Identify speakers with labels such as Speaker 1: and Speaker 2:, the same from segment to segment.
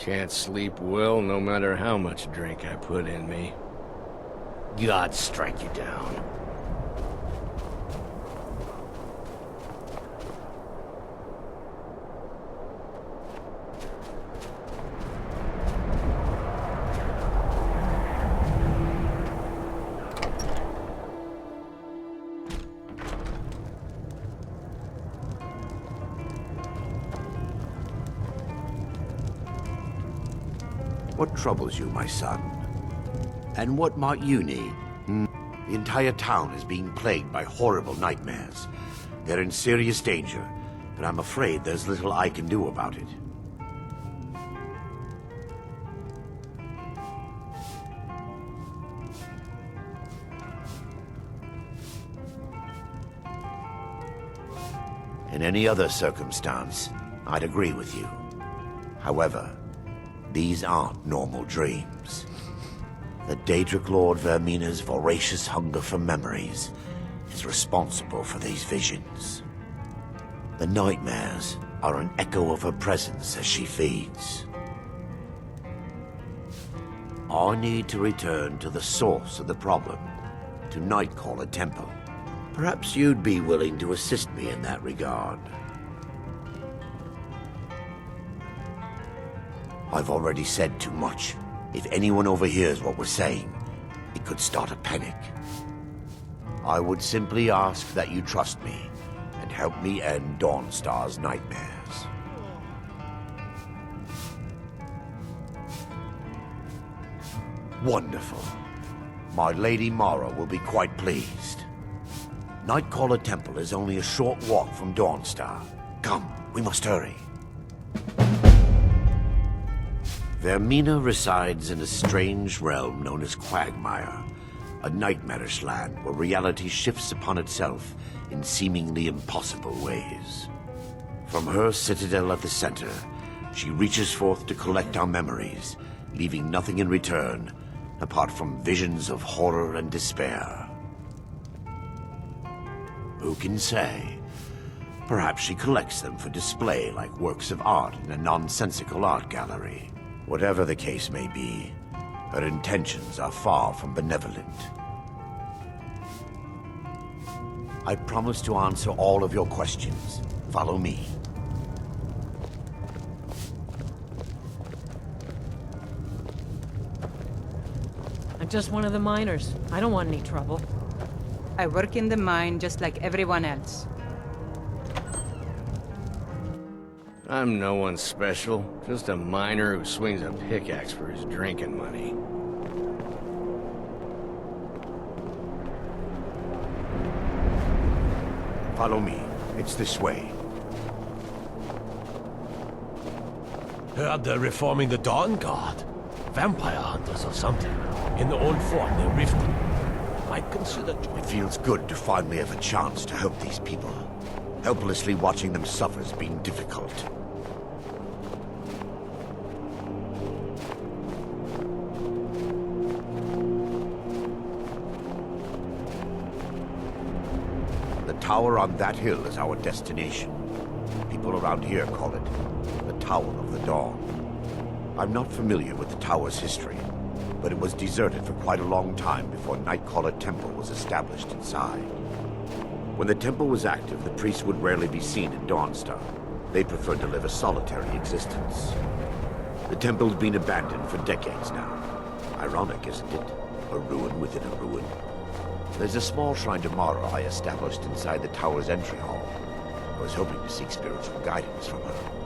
Speaker 1: Can't sleep well no matter how much drink I put in me. God strike you down.
Speaker 2: What troubles you, my son? And what might you need? The entire town is being plagued by horrible nightmares. They're in serious danger, but I'm afraid there's little I can do about it. In any other circumstance, I'd agree with you. However, these aren't normal dreams. The Daedric Lord Vermina's voracious hunger for memories is responsible for these visions. The nightmares are an echo of her presence as she feeds. I need to return to the source of the problem, to Nightcaller Temple. Perhaps you'd be willing to assist me in that regard. I've already said too much. If anyone overhears what we're saying, it could start a panic. I would simply ask that you trust me and help me end Dawnstar's nightmares. Wonderful. My Lady Mara will be quite pleased. Nightcaller Temple is only a short walk from Dawnstar. Come, we must hurry. Vermina resides in a strange realm known as Quagmire, a nightmarish land where reality shifts upon itself in seemingly impossible ways. From her citadel at the center, she reaches forth to collect our memories, leaving nothing in return apart from visions of horror and despair. Who can say? Perhaps she collects them for display like works of art in a nonsensical art gallery. Whatever the case may be, her intentions are far from benevolent. I promise to answer all of your questions. Follow me.
Speaker 3: I'm just one of the miners. I don't want any trouble.
Speaker 4: I work in the mine just like everyone else.
Speaker 1: I'm no one special, just a miner who swings a pickaxe for his drinking money.
Speaker 2: Follow me. It's this way.
Speaker 5: Heard they're reforming the Dawn Guard. Vampire hunters or something. In the old form they rifted. Might consider joining.
Speaker 2: It feels good to finally have a chance to help these people. Helplessly watching them suffer has been difficult. The tower on that hill is our destination. People around here call it the Tower of the Dawn. I'm not familiar with the tower's history, but it was deserted for quite a long time before Nightcaller Temple was established inside. When the temple was active, the priests would rarely be seen in Dawnstar. They preferred to live a solitary existence. The temple's been abandoned for decades now. Ironic, isn't it? A ruin within a ruin. There's a small shrine to Mara I established inside the tower's entry hall. I was hoping to seek spiritual guidance from her.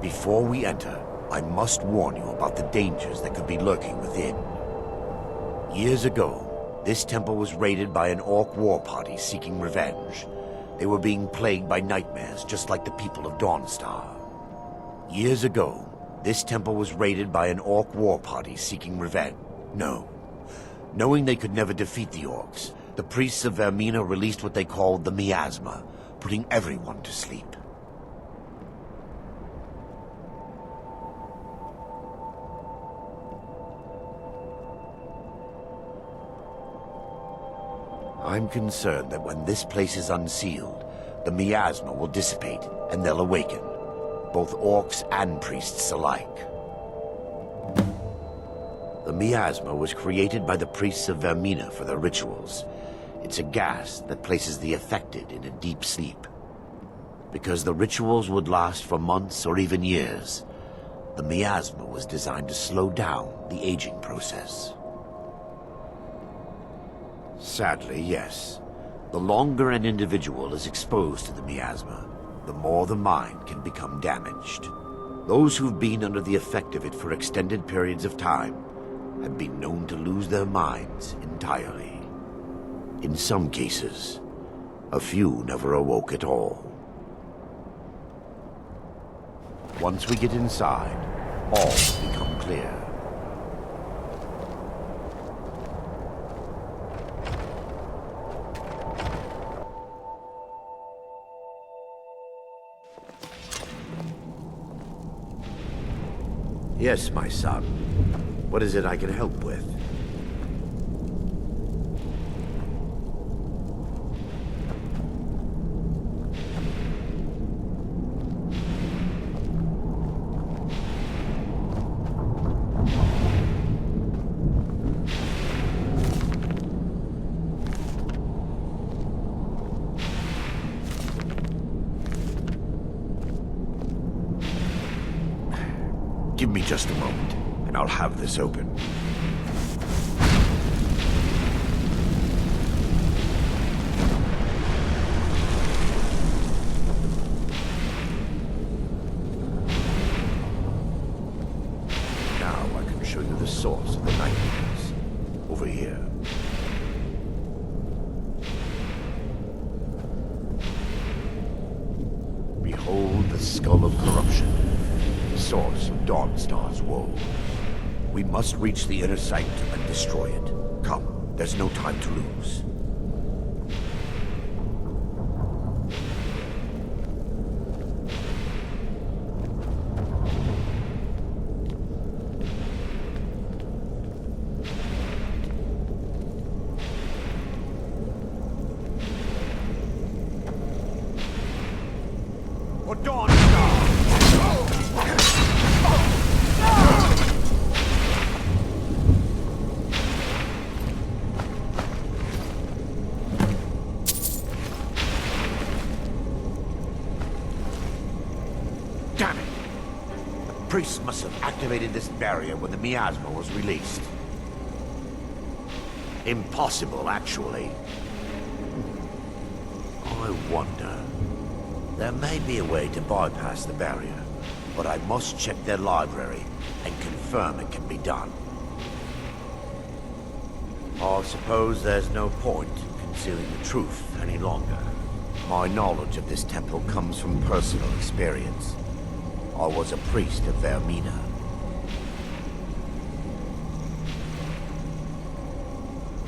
Speaker 2: Before we enter, I must warn you about the dangers that could be lurking within. Years ago, this temple was raided by an orc war party seeking revenge. They were being plagued by nightmares just like the people of Dawnstar. Years ago, this temple was raided by an orc war party seeking revenge. No. Knowing they could never defeat the orcs, the priests of Vermina released what they called the miasma, putting everyone to sleep. I'm concerned that when this place is unsealed, the miasma will dissipate and they'll awaken, both orcs and priests alike. The miasma was created by the priests of Vermina for their rituals. It's a gas that places the affected in a deep sleep. Because the rituals would last for months or even years, the miasma was designed to slow down the aging process. Sadly, yes. The longer an individual is exposed to the miasma, the more the mind can become damaged. Those who've been under the effect of it for extended periods of time have been known to lose their minds entirely. In some cases, a few never awoke at all. Once we get inside, all will become clear. Yes, my son. What is it I can help with? Give me just a moment, and I'll have this open. Now I can show you the source of the nightmares. Over here. Behold the skull of corruption. Source of Dawnstar's woe. We must reach the inner sanctum and destroy it. Come, there's no time to lose. For Dawnstar! Damn it! The priests must have activated this barrier when the miasma was released. Impossible, actually. I wonder. There may be a way to bypass the barrier, but I must check their library and confirm it can be done. I suppose there's no point in concealing the truth any longer. My knowledge of this temple comes from personal experience. I was a priest of Vermina.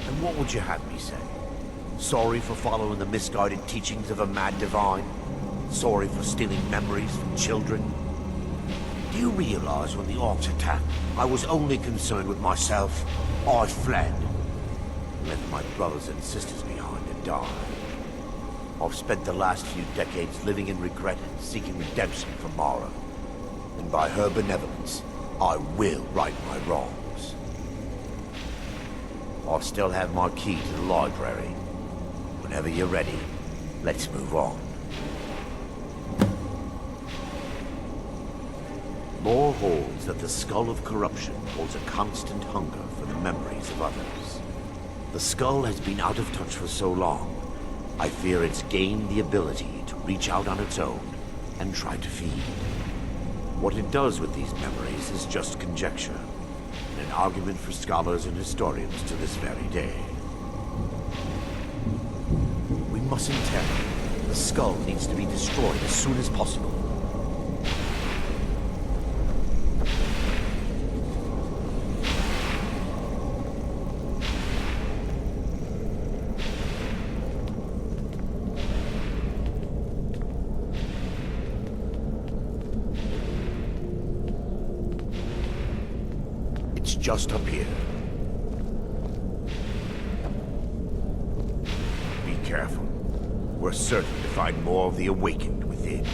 Speaker 2: And what would you have me say? Sorry for following the misguided teachings of a mad divine? Sorry for stealing memories from children? Do you realize when the orcs attacked, I was only concerned with myself? I fled. Left my brothers and sisters behind to die. I've spent the last few decades living in regret and seeking redemption from Mara. And by her benevolence, I will right my wrongs. I still have my key to the library. Whenever you're ready, let's move on. Lore holds that the skull of corruption holds a constant hunger for the memories of others. The skull has been out of touch for so long, I fear it's gained the ability to reach out on its own and try to feed. What it does with these memories is just conjecture, and an argument for scholars and historians to this very day. We mustn't tarry. The skull needs to be destroyed as soon as possible. It's just up here. Be careful. We're certain to find more of the awakened within.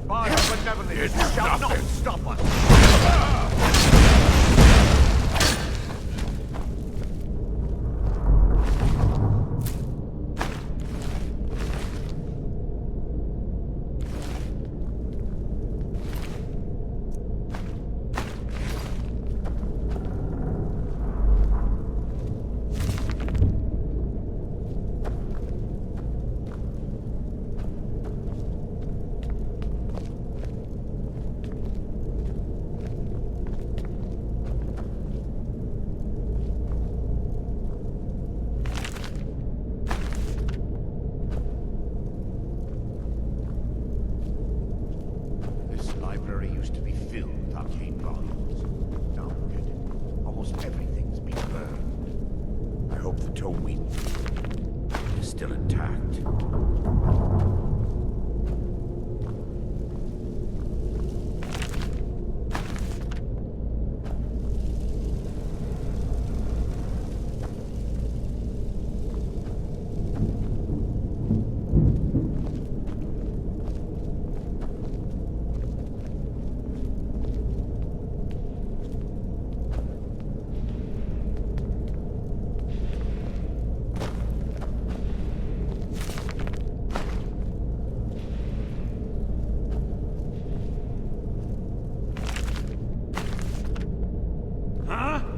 Speaker 2: By the benevolence, you shall not stop us!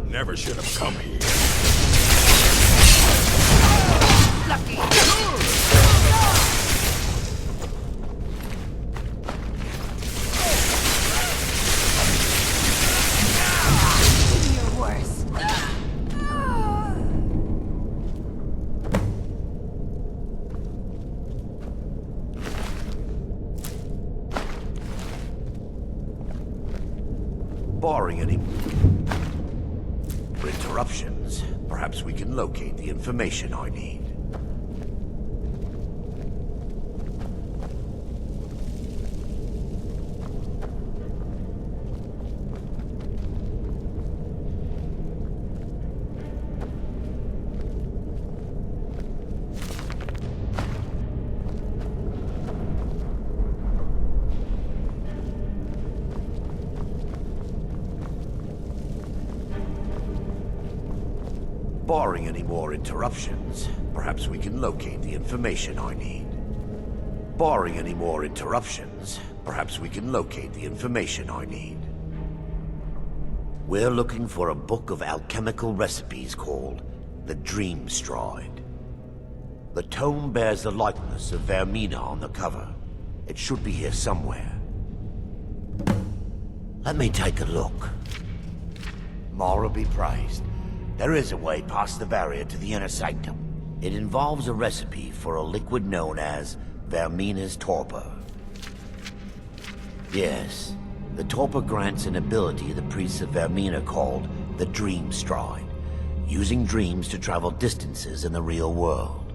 Speaker 5: Never should have come here.
Speaker 4: You're worse.
Speaker 2: Barring any interruptions, perhaps we can locate the information I need. Barring any more interruptions, perhaps we can locate the information I need. Barring any more interruptions, perhaps we can locate the information I need. We're looking for a book of alchemical recipes called the Dream Stride. The tome bears the likeness of Vermina on the cover. It should be here somewhere. Let me take a look. Mara be praised. There is a way past the barrier to the inner sanctum. It involves a recipe for a liquid known as Vermina's torpor. Yes, the torpor grants an ability the priests of Vermina called the Dream Stride, using dreams to travel distances in the real world.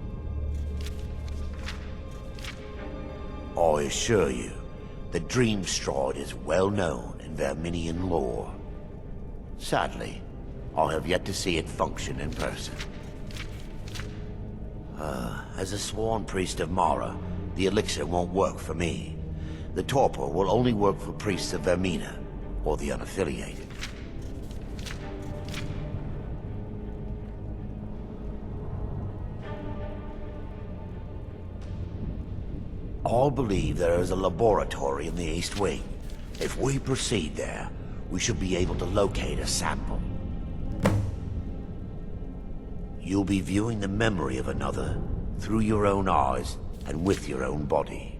Speaker 2: I assure you, the Dream Stride is well known in Verminian lore. Sadly, I have yet to see it function in person. As a sworn priest of Mara, the elixir won't work for me. The torpor will only work for priests of Vermina, or the unaffiliated. I believe there is a laboratory in the East Wing. If we proceed there, we should be able to locate a sample you'll be viewing the memory of another through your own eyes and with your own body.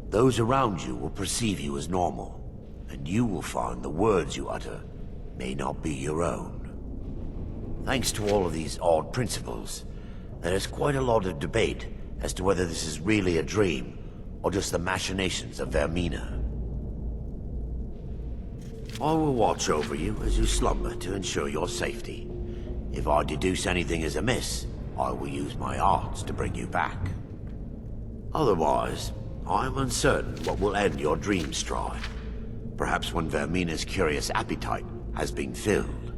Speaker 2: Those around you will perceive you as normal, and you will find the words you utter may not be your own. Thanks to all of these odd principles, there is quite a lot of debate as to whether this is really a dream or just the machinations of Vermina. I will watch over you as you slumber to ensure your safety. If I deduce anything is amiss, I will use my arts to bring you back. Otherwise, I am uncertain what will end your dream stride. Perhaps when Vermina's curious appetite has been filled.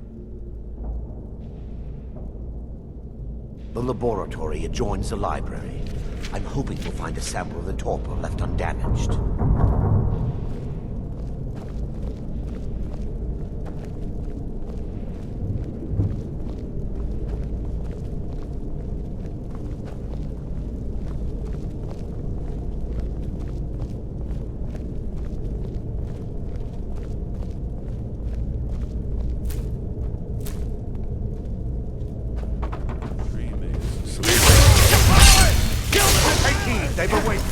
Speaker 2: The laboratory adjoins the library. I'm hoping you'll find a sample of the torpor left undamaged.
Speaker 6: They've awakened.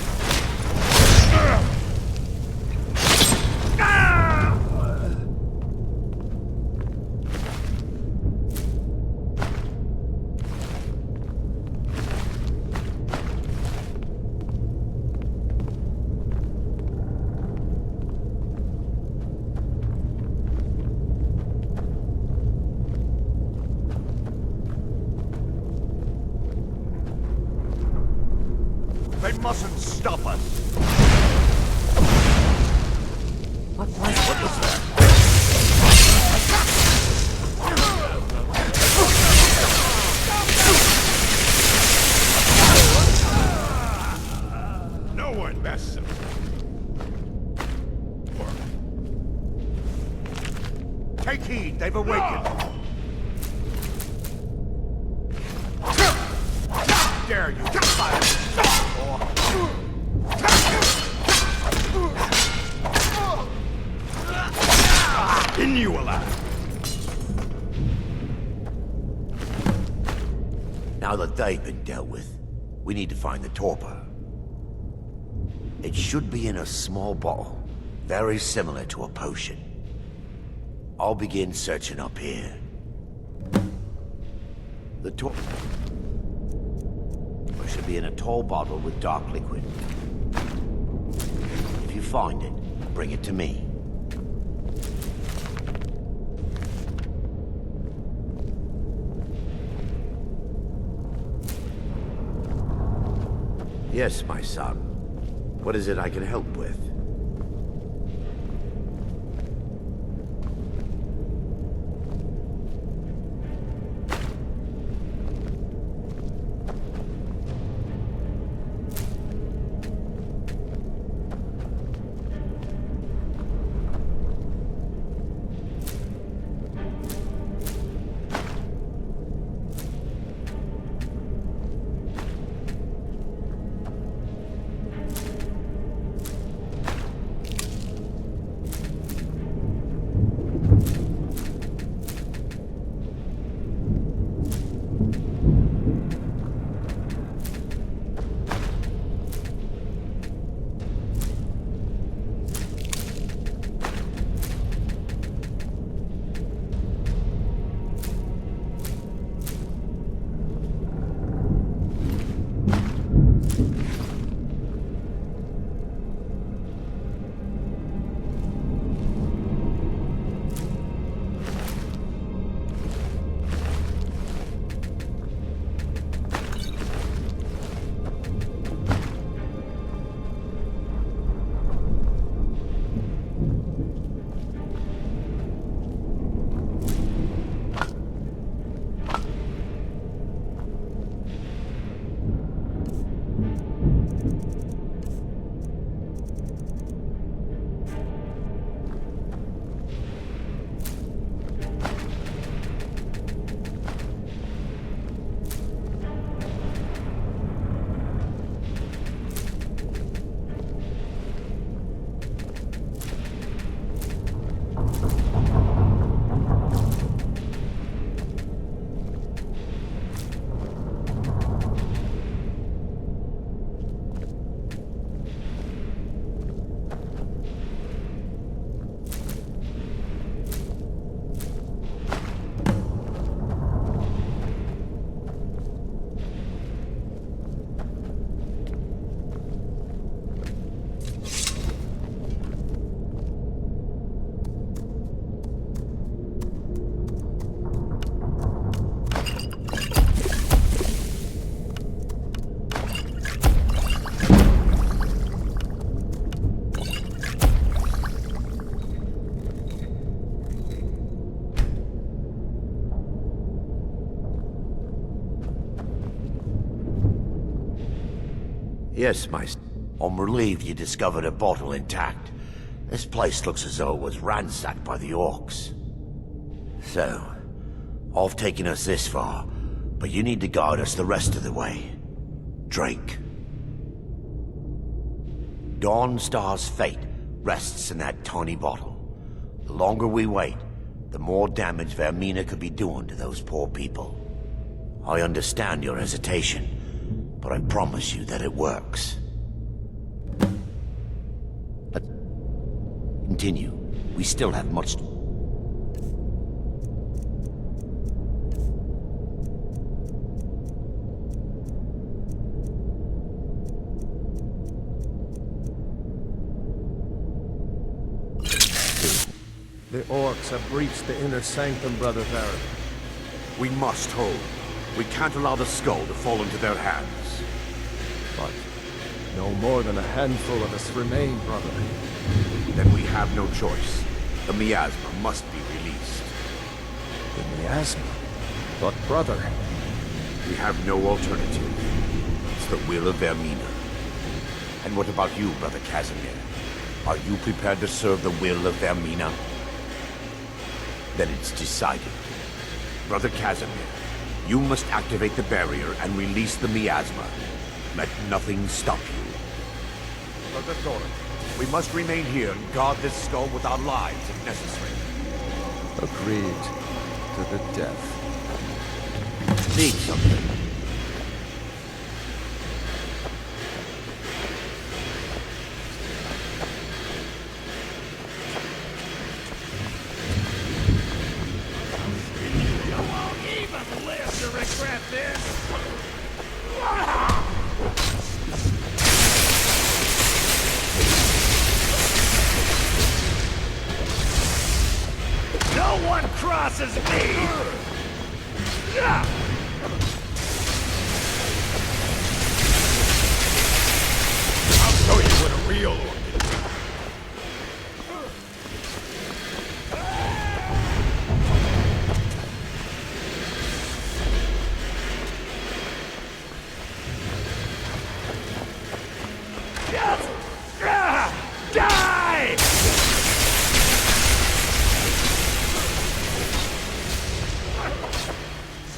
Speaker 6: They mustn't stop us.
Speaker 3: What was that?
Speaker 6: No one messes. Take heed, they've awakened. Dare you to fire? Didn't you allow?
Speaker 2: Now that they've been dealt with, we need to find the torpor. It should be in a small bottle, very similar to a potion. I'll begin searching up here. The torpor should be in a tall bottle with dark liquid. If you find it, bring it to me. Yes, my son. What is it I can help with? Yes, Maester. I'm relieved you discovered a bottle intact. This place looks as though it was ransacked by the orcs. So, I've taken us this far, but you need to guide us the rest of the way. Drink. Dawnstar's fate rests in that tiny bottle. The longer we wait, the more damage Vermina could be doing to those poor people. I understand your hesitation, but I promise you that it works. Let's continue. We still have much to...
Speaker 7: The orcs have breached the inner sanctum, Brother Varric.
Speaker 2: We must hold. We can't allow the skull to fall into their hands.
Speaker 7: But no more than a handful of us remain, brother.
Speaker 2: Then we have no choice. The miasma must be released.
Speaker 7: The miasma? But brother...
Speaker 2: We have no alternative. It's the will of Vermina. And what about you, Brother Casimir? Are you prepared to serve the will of Vermina? Then it's decided. Brother Casimir, you must activate the barrier and release the miasma. Let nothing stop you. Brother Thorin, we must remain here and guard this skull with our lives if necessary.
Speaker 7: Agreed. To the death.
Speaker 2: Need something?
Speaker 6: No one crosses me! I'll show you what a real orc is. Die!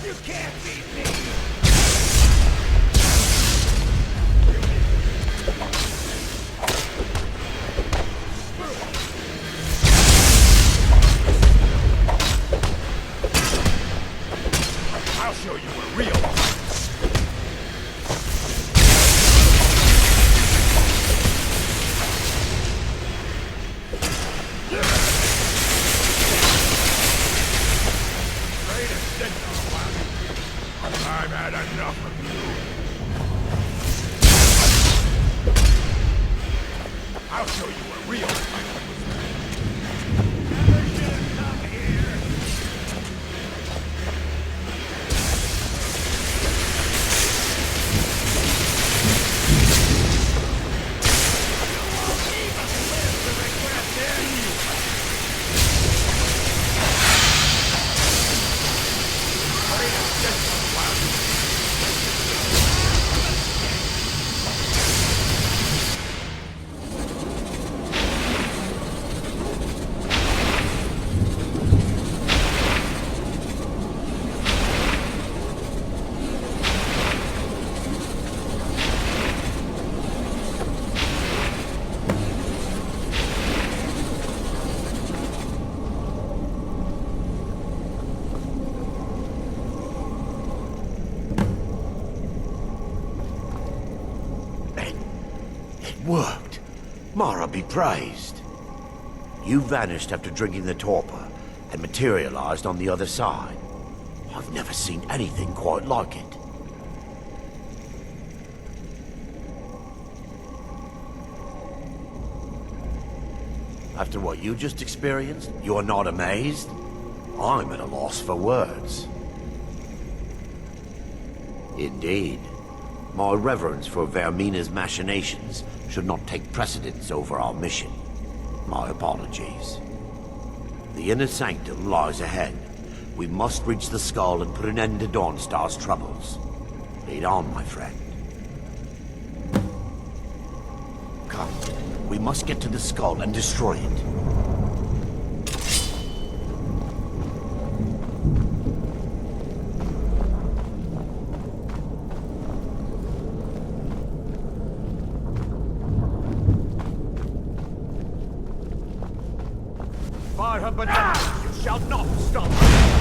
Speaker 6: You can't beat me! I'll show you what real is. I've had enough of you. I'll show you a real fight. Never should have come here. You won't even live to regret this.
Speaker 2: Worked. Mara be praised. You vanished after drinking the torpor and materialized on the other side. I've never seen anything quite like it. After what you just experienced, you are not amazed? I'm at a loss for words. Indeed. My reverence for Vermina's machinations should not take precedence over our mission. My apologies. The inner sanctum lies ahead. We must reach the skull and put an end to Dawnstar's troubles. Lead on, my friend. We must get to the skull and destroy it.
Speaker 6: Fire her banana! You shall not stop!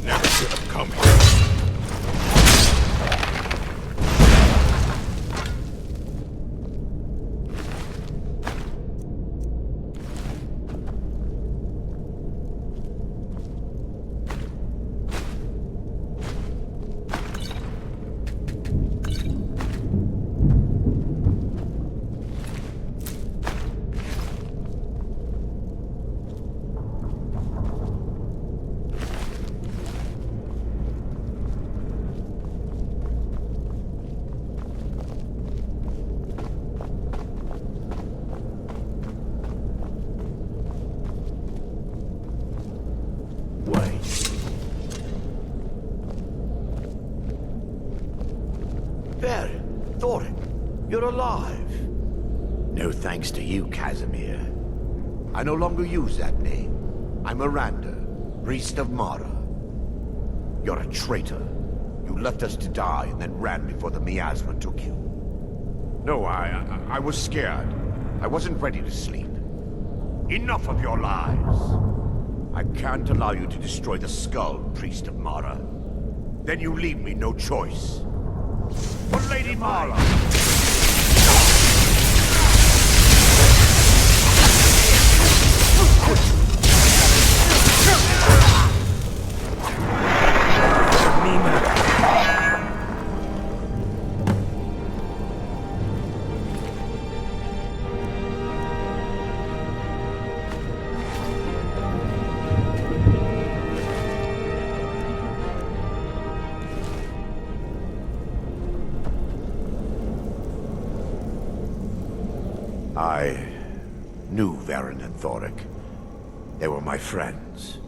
Speaker 1: Never should have come here.
Speaker 2: You're alive. No thanks to you, Casimir. I no longer use that name. I'm Miranda, priest of Mara. You're a traitor. You left us to die and then ran before the miasma took you. No, I was scared. I wasn't ready to sleep. Enough of your lies. I can't allow you to destroy the skull, priest of Mara. Then you leave me no choice. For Lady Mara! I knew Varen and Thoric. They were my friends.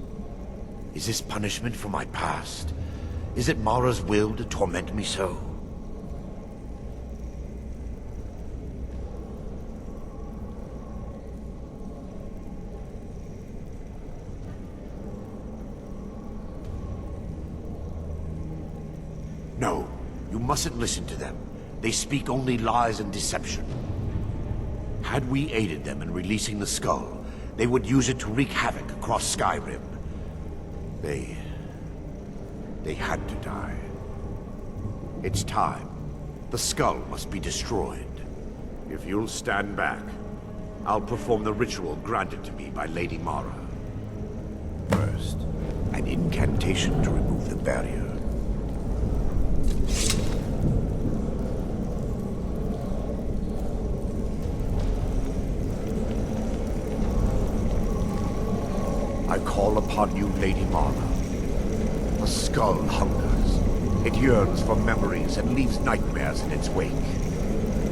Speaker 2: Is this punishment for my past? Is it Mara's will to torment me so? No, you mustn't listen to them. They speak only lies and deception. Had we aided them in releasing the skull, they would use it to wreak havoc across Skyrim. They had to die. It's time. The skull must be destroyed. If you'll stand back, I'll perform the ritual granted to me by Lady Mara. First, an incantation to remove the barrier. I call upon you, Lady Mara. The skull hungers. It yearns for memories and leaves nightmares in its wake.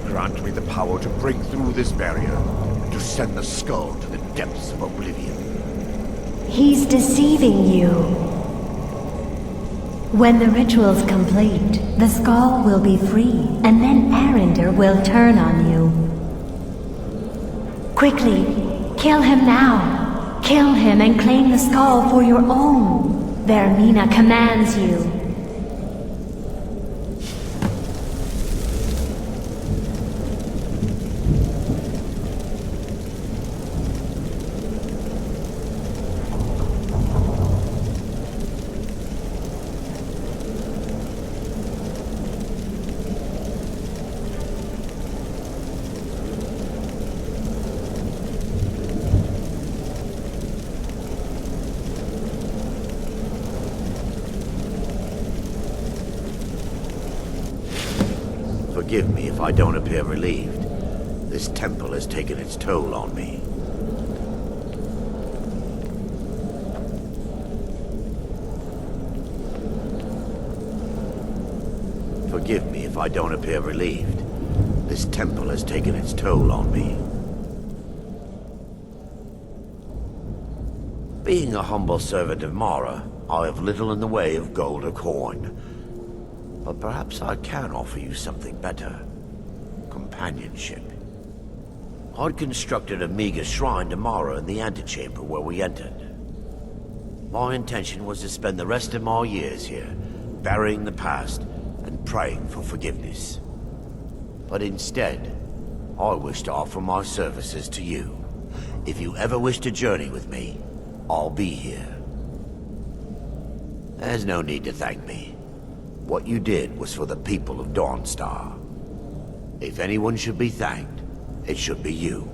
Speaker 2: Grant me the power to break through this barrier and to send the skull to the depths of oblivion.
Speaker 8: He's deceiving you. When the ritual's complete, the skull will be free, and then Arender will turn on you. Quickly, kill him now. Kill him and claim the skull for your own. Vermina commands you.
Speaker 2: Forgive me if I don't appear relieved. This temple has taken its toll on me. Forgive me if I don't appear relieved. This temple has taken its toll on me. Being a humble servant of Mara, I have little in the way of gold or coin. But perhaps I can offer you something better. Companionship. I'd constructed a meager shrine to Mara in the antechamber where we entered. My intention was to spend the rest of my years here, burying the past and praying for forgiveness. But instead, I wish to offer my services to you. If you ever wish to journey with me, I'll be here. There's no need to thank me. What you did was for the people of Dawnstar. If anyone should be thanked, it should be you.